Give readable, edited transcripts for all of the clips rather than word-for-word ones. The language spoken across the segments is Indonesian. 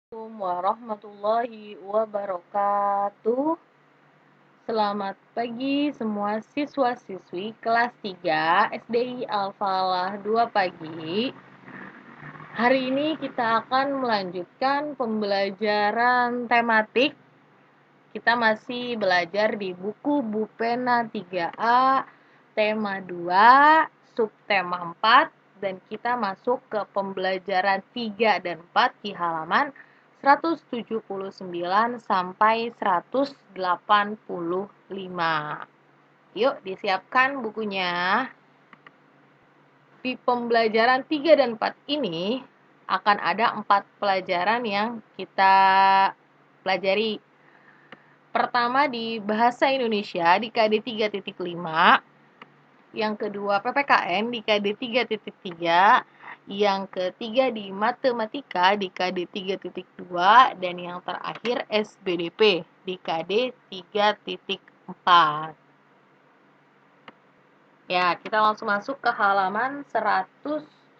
Assalamualaikum warahmatullahi wabarakatuh. Selamat pagi semua siswa-siswi kelas 3 SDI Al-Falah 2 pagi. Hari ini kita akan melanjutkan pembelajaran tematik. Kita masih belajar di buku Bupena 3A, tema 2, subtema 4, dan kita masuk ke pembelajaran 3 dan 4 di halaman 179 sampai 185. Yuk, disiapkan bukunya. Di pembelajaran 3 dan 4 ini akan ada 4 pelajaran yang kita pelajari. Pertama di Bahasa Indonesia di KD 3.5, yang kedua PPKN di KD 3.3, yang ketiga di Matematika di KD 3.2, dan yang terakhir SBDP di KD 3.4. Ya, kita langsung masuk ke halaman 179.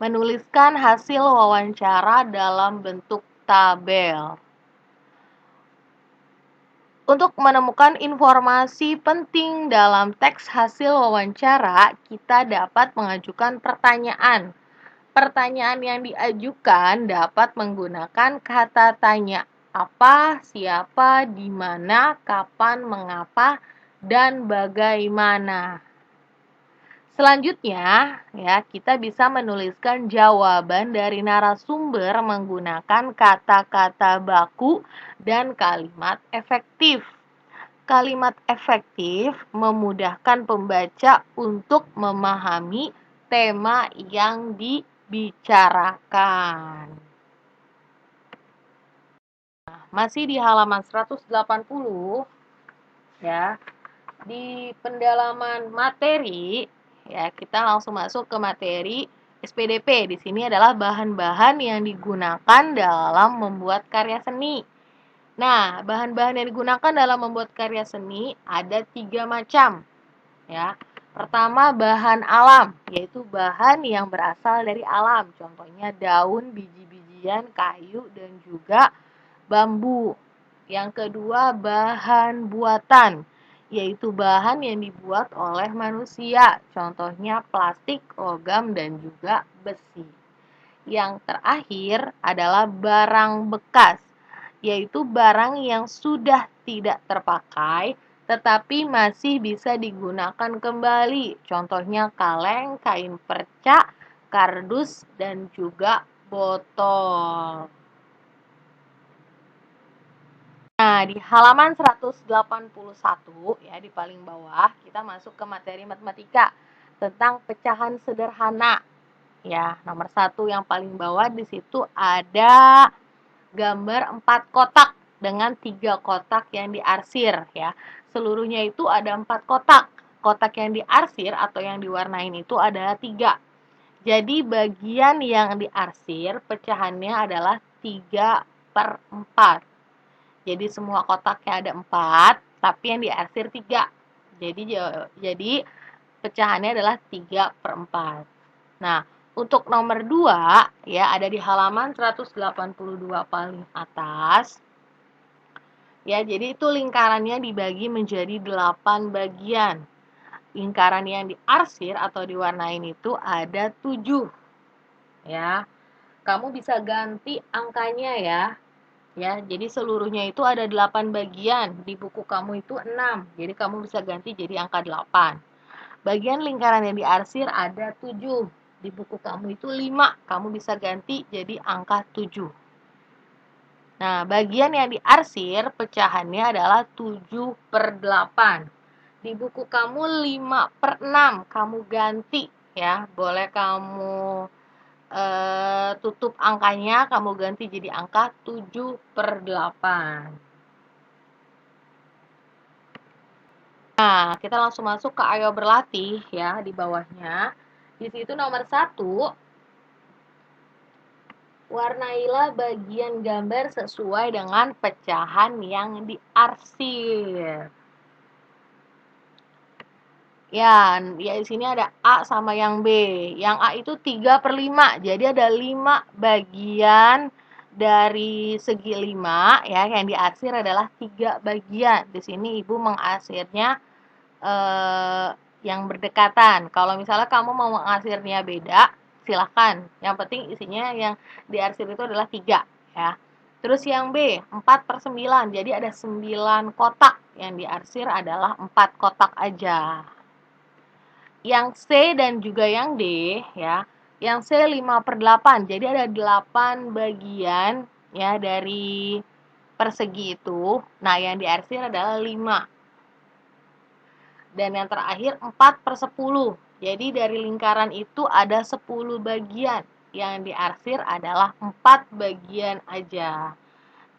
Menuliskan hasil wawancara dalam bentuk tabel. Untuk menemukan informasi penting dalam teks hasil wawancara, kita dapat mengajukan pertanyaan. Pertanyaan yang diajukan dapat menggunakan kata tanya. Apa, siapa, di mana, kapan, mengapa, dan bagaimana. Selanjutnya, ya, kita bisa menuliskan jawaban dari narasumber menggunakan kata-kata baku dan kalimat efektif. Kalimat efektif memudahkan pembaca untuk memahami tema yang dibicarakan. Nah, masih di halaman 180, ya, di pendalaman materi, ya, kita langsung masuk ke materi SPDP. Di sini adalah bahan-bahan yang digunakan dalam membuat karya seni. Nah, bahan-bahan yang digunakan dalam membuat karya seni ada 3 macam. Ya. Pertama, bahan alam, yaitu bahan yang berasal dari alam. Contohnya daun, biji-bijian, kayu, dan juga bambu. Yang kedua, bahan buatan, yaitu bahan yang dibuat oleh manusia, contohnya plastik, logam, dan juga besi. Yang terakhir adalah barang bekas, yaitu barang yang sudah tidak terpakai, tetapi masih bisa digunakan kembali, contohnya kaleng, kain perca, kardus, dan juga botol. Nah, di halaman 181, ya, di paling bawah, kita masuk ke materi matematika tentang pecahan sederhana. Ya, nomor 1 yang paling bawah di situ ada gambar 4 kotak dengan 3 kotak yang diarsir, ya. Seluruhnya itu ada 4 kotak. Kotak yang diarsir atau yang diwarnain itu adalah 3. Jadi bagian yang diarsir pecahannya adalah 3/4. Jadi semua kotaknya ada 4, tapi yang diarsir 3. Jadi pecahannya adalah 3/4. Nah, untuk nomor 2, ya, ada di halaman 182 paling atas. Ya, jadi itu lingkarannya dibagi menjadi 8 bagian. Lingkaran yang diarsir atau diwarnain itu ada 7. Ya. Kamu bisa ganti angkanya, ya. Ya, jadi seluruhnya itu ada 8 bagian. Di buku kamu itu 6. Jadi kamu bisa ganti jadi angka 8. Bagian lingkaran yang diarsir ada 7. Di buku kamu itu 5. Kamu bisa ganti jadi angka 7. Nah, bagian yang diarsir pecahannya adalah 7/8. Di buku kamu 5/6. Kamu ganti, ya. Boleh kamu tutup angkanya, kamu ganti jadi angka 7/8. Nah, kita langsung masuk ke ayo berlatih, ya, di bawahnya. Di situ nomor 1, warnailah bagian gambar sesuai dengan pecahan yang diarsir. Ya, di sini ada A sama yang B. Yang A itu 3/5. Jadi ada 5 bagian dari segi 5 ya, yang diarsir adalah 3 bagian. Di sini Ibu mengarsirnya yang berdekatan. Kalau misalnya kamu mau mengarsirnya beda, silahkan. Yang penting isinya yang diarsir itu adalah 3 ya. Terus yang B, 4/9. Jadi ada 9 kotak. Yang diarsir adalah 4 kotak aja. Yang C dan juga yang D ya. Yang C 5/8. Jadi ada 8 bagian ya dari persegi itu. Nah, yang diarsir adalah 5. Dan yang terakhir 4/10. Jadi dari lingkaran itu ada 10 bagian. Yang diarsir adalah 4 bagian aja.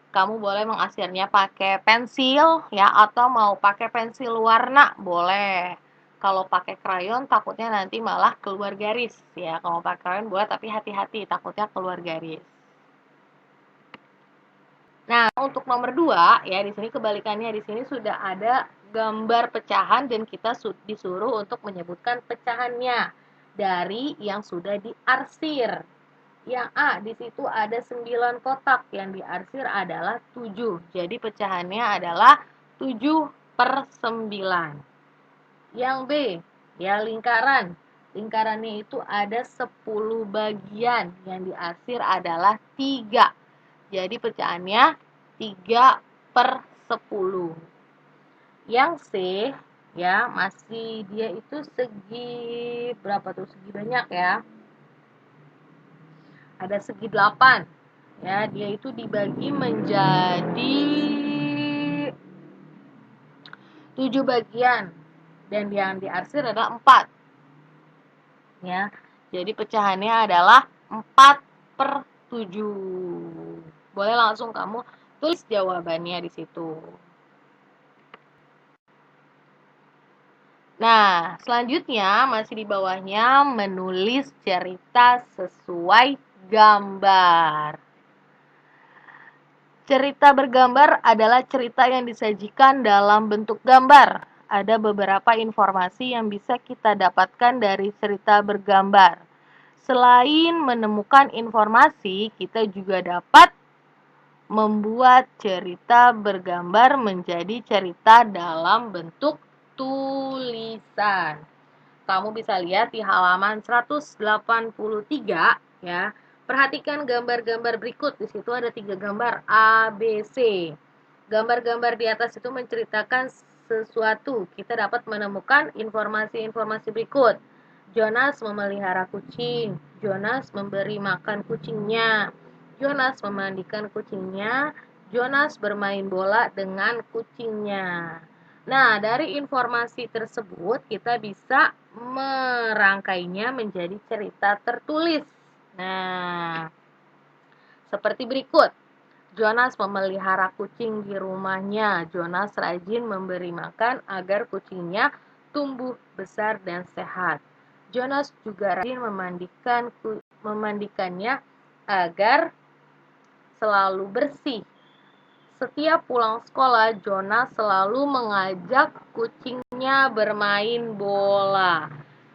Kamu boleh mengarsirnya pakai pensil ya, atau mau pakai pensil warna boleh. Kalau pakai krayon takutnya nanti malah keluar garis ya. Kalau pakai krayon boleh tapi hati-hati takutnya keluar garis. Nah, untuk nomor 2 ya di sini kebalikannya, di sini sudah ada gambar pecahan dan kita disuruh untuk menyebutkan pecahannya dari yang sudah diarsir. Yang A, di situ ada 9 kotak, yang diarsir adalah 7. Jadi pecahannya adalah 7/9. Yang B, ya lingkaran. Lingkarannya itu ada 10 bagian, yang diarsir adalah 3. Jadi pecahannya 3/10. Yang C, ya masih dia itu segi berapa tuh? Segi banyak ya. Ada segi 8 ya, dia itu dibagi menjadi 7 bagian dan yang diarsir adalah 4 ya. Jadi pecahannya adalah 4/7. Boleh langsung kamu tulis jawabannya di situ. Nah, selanjutnya masih di bawahnya menulis cerita sesuai gambar. Cerita bergambar adalah cerita yang disajikan dalam bentuk gambar. Ada beberapa informasi yang bisa kita dapatkan dari cerita bergambar. Selain menemukan informasi, kita juga dapat membuat cerita bergambar menjadi cerita dalam bentuk tulisan. Kamu bisa lihat di halaman 183 ya. Perhatikan gambar-gambar berikut. Di situ ada 3 gambar A, B, C. Gambar-gambar di atas itu menceritakan sesuatu. Kita dapat menemukan informasi-informasi berikut. Jonas memelihara kucing. Jonas memberi makan kucingnya. Jonas memandikan kucingnya. Jonas bermain bola dengan kucingnya. Nah, dari informasi tersebut kita bisa merangkainya menjadi cerita tertulis. Nah, seperti berikut. Jonas memelihara kucing di rumahnya. Jonas rajin memberi makan agar kucingnya tumbuh besar dan sehat. Jonas juga rajin memandikannya agar selalu bersih. Setiap pulang sekolah, Jonas selalu mengajak kucingnya bermain bola.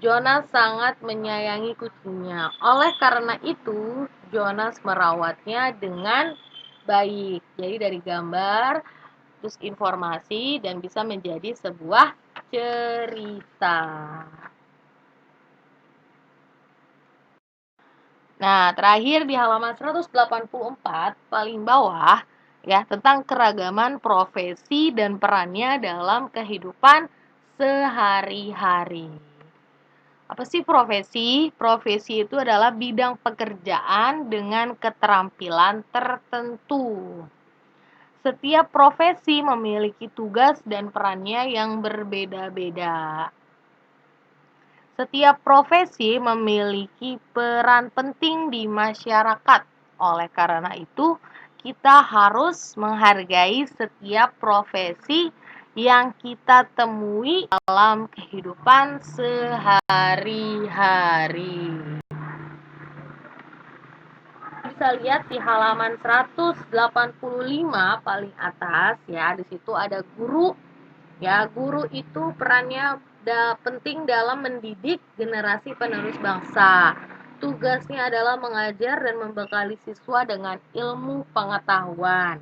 Jonas sangat menyayangi kucingnya. Oleh karena itu, Jonas merawatnya dengan baik. Jadi dari gambar, terus informasi, dan bisa menjadi sebuah cerita. Nah, terakhir di halaman 184, paling bawah, ya, tentang keragaman profesi dan perannya dalam kehidupan sehari-hari. Apa sih profesi? Profesi itu adalah bidang pekerjaan dengan keterampilan tertentu. Setiap profesi memiliki tugas dan perannya yang berbeda-beda. Setiap profesi memiliki peran penting di masyarakat. Oleh karena itu, kita harus menghargai setiap profesi yang kita temui dalam kehidupan sehari-hari. Bisa lihat di halaman 185 paling atas ya, di situ ada guru. Ya, guru itu perannya penting dalam mendidik generasi penerus bangsa. Tugasnya adalah mengajar dan membekali siswa dengan ilmu pengetahuan.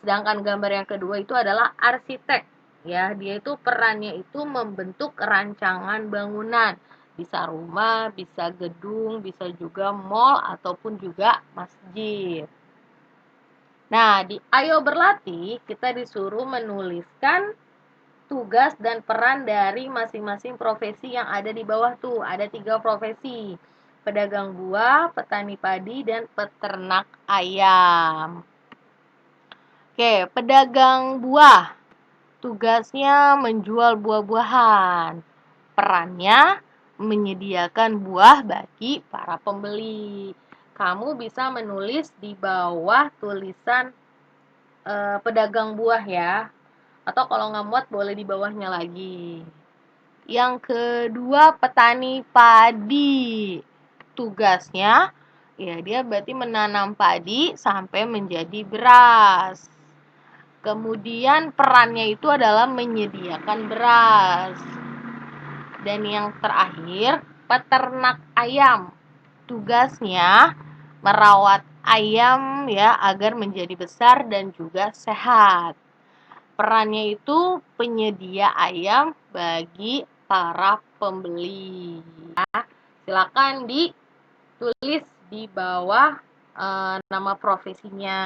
Sedangkan gambar yang kedua itu adalah arsitek. Ya, dia itu perannya itu membentuk rancangan bangunan. Bisa rumah, bisa gedung, bisa juga mall ataupun juga masjid. Nah, di Ayo Berlatih kita disuruh menuliskan tugas dan peran dari masing-masing profesi yang ada di bawah tuh. Ada 3 profesi. Pedagang buah, petani padi, dan peternak ayam. Oke, pedagang buah. Tugasnya menjual buah-buahan. Perannya menyediakan buah bagi para pembeli. Kamu bisa menulis di bawah tulisan pedagang buah ya. Atau kalau nggak muat boleh di bawahnya lagi. Yang kedua, petani padi. Tugasnya, ya dia berarti menanam padi sampai menjadi beras. Kemudian perannya itu adalah menyediakan beras. Dan yang terakhir, peternak ayam. Tugasnya merawat ayam ya agar menjadi besar dan juga sehat. Perannya itu penyedia ayam bagi para pembeli. Silakan ditulis di bawah nama profesinya.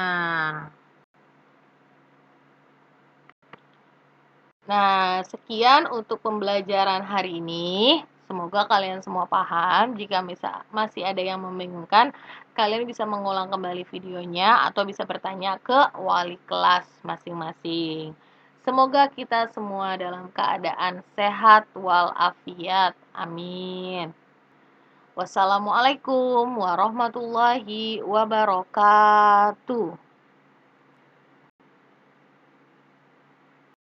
Nah, sekian untuk pembelajaran hari ini. Semoga kalian semua paham. Jika masih ada yang membingungkan, kalian bisa mengulang kembali videonya atau bisa bertanya ke wali kelas masing-masing. Semoga kita semua dalam keadaan sehat walafiat. Amin. Wassalamualaikum warahmatullahi wabarakatuh.